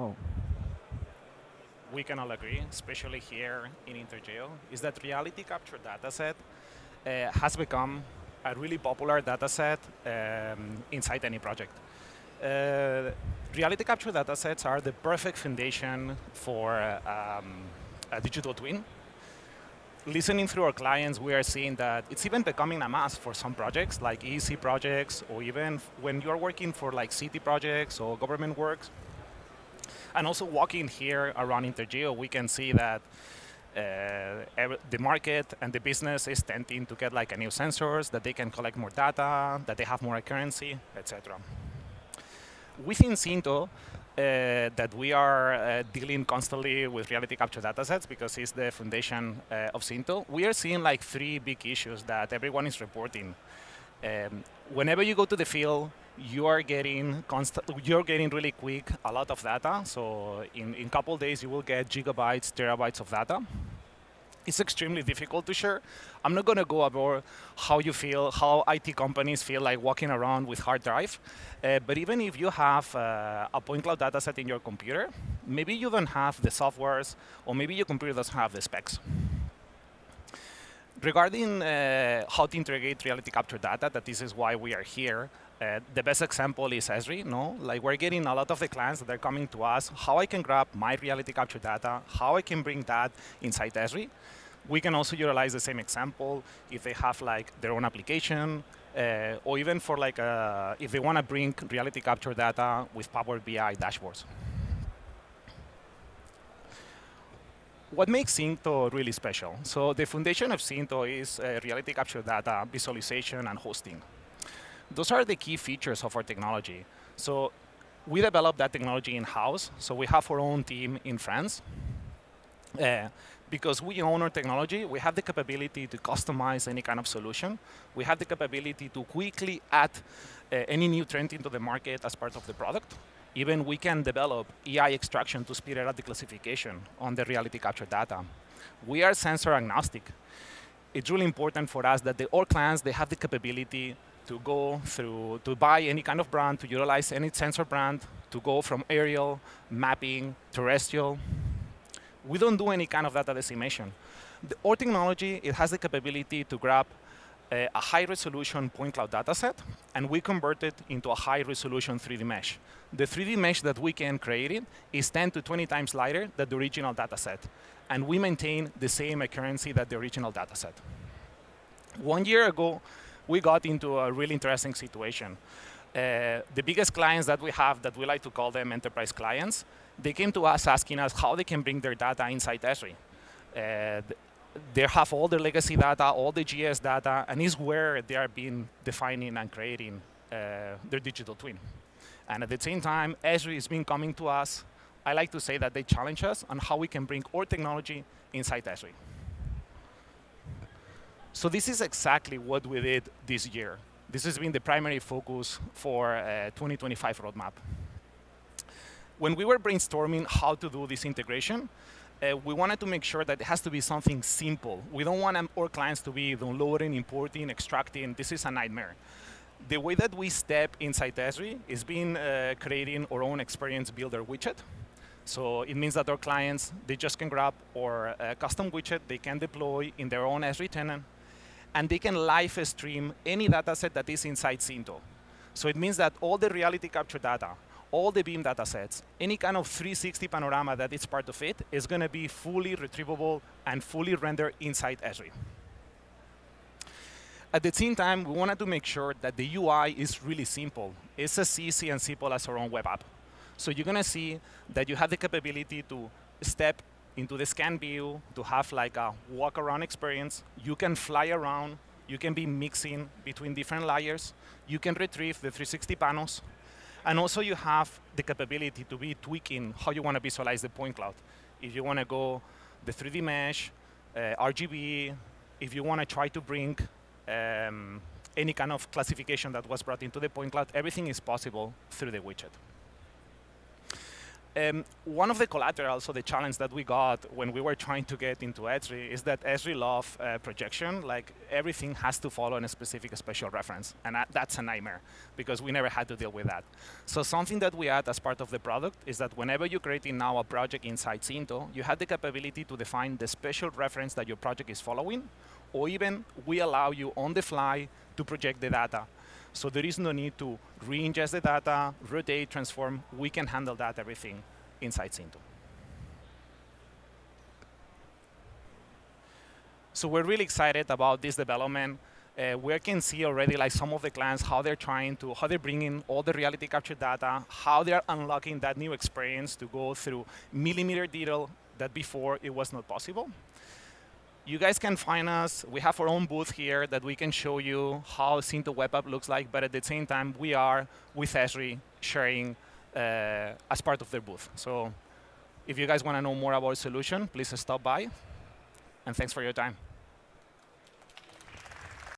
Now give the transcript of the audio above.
Oh. We can all agree, especially here in INTERGEO, is that reality capture dataset has become a really popular dataset inside any project. Reality capture datasets are the perfect foundation for a digital twin. Listening through our clients, we are seeing that it's even becoming a must for some projects, like EC projects, or even when you're working for like city projects or government works. And also walking here around INTERGEO, we can see that the market and the business is tending to get like a new sensors, that they can collect more data, that they have more accuracy, etc. Within Cintoo, that we are dealing constantly with reality capture datasets because it's the foundation of Cintoo, we are seeing like 3 big issues that everyone is reporting. Whenever you go to the field, you are getting really quick a lot of data. So in a couple of days, you will get gigabytes, terabytes of data. It's extremely difficult to share. I'm not going to go about how you feel, how IT companies feel like walking around with hard drive. But even if you have a point cloud dataset in your computer, maybe you don't have the softwares, or maybe your computer doesn't have the specs. Regarding how to integrate reality capture data, that this is why we are here, the best example is ESRI. No? Like we're getting a lot of the clients that are coming to us, how I can grab my reality capture data, how I can bring that inside ESRI. We can also utilize the same example if they have like their own application, or even for like if they want to bring reality capture data with Power BI dashboards. What makes Cintoo really special? So the foundation of Cintoo is reality capture data, visualization, and hosting. Those are the key features of our technology. So we developed that technology in-house. So we have our own team in France. Because we own our technology, we have the capability to customize any kind of solution. We have the capability to quickly add any new trend into the market as part of the product. Even we can develop AI extraction to speed up the classification on the reality capture data. We are sensor-agnostic. It's really important for us that all clients, they have the capability to go through, to buy any kind of brand, to utilize any sensor brand, to go from aerial, mapping, terrestrial. We don't do any kind of data decimation. Our technology, it has the capability to grab a high-resolution point cloud dataset, and we convert it into a high-resolution 3D mesh. The 3D mesh that we can create is 10 to 20 times lighter than the original dataset, and we maintain the same accuracy that the original dataset. 1 year ago, we got into a really interesting situation. The biggest clients that we have, that we like to call them enterprise clients, they came to us asking us how they can bring their data inside ESRI. They have all their legacy data, all the GS data, and is where they are being defining and creating their digital twin. And at the same time, ESRI has been coming to us. I like to say that they challenge us on how we can bring our technology inside ESRI. So this is exactly what we did this year. This has been the primary focus for 2025 roadmap. When we were brainstorming how to do this integration, we wanted to make sure that it has to be something simple. We don't want our clients to be downloading, importing, extracting. This is a nightmare. The way that we step inside ESRI is being creating our own experience builder widget. So it means that our clients, they just can grab our custom widget, they can deploy in their own ESRI tenant, and they can live stream any dataset that is inside Cintoo. So it means that all the reality capture data, all the BIM datasets, any kind of 360 panorama that is part of it is going to be fully retrievable and fully rendered inside ESRI. At the same time, we wanted to make sure that the UI is really simple. It's as easy and simple as our own web app. So you're going to see that you have the capability to step into the scan view, to have like a walk-around experience. You can fly around. You can be mixing between different layers. You can retrieve the 360 panels. And also you have the capability to be tweaking how you want to visualize the point cloud. If you want to go the 3D mesh, RGB, if you want to try to bring any kind of classification that was brought into the point cloud, everything is possible through the widget. One of the collaterals or the challenge that we got when we were trying to get into ESRI is that ESRI love projection. Like everything has to follow in a specific spatial reference, and that's a nightmare because we never had to deal with that. So something that we add as part of the product is that whenever you're creating now a project inside Cintoo, you have the capability to define the spatial reference that your project is following, or even we allow you on the fly to project the data. So there is no need to re-ingest the data, rotate, transform. We can handle that everything inside Cintoo. So we're really excited about this development. We can see already like some of the clients, how they're bringing all the reality capture data, how they're unlocking that new experience to go through millimeter detail that before it was not possible. You guys can find us. We have our own booth here that we can show you how Cintoo web app looks like, but at the same time, we are with ESRI sharing as part of their booth. So if you guys want to know more about our solution, please stop by. And thanks for your time.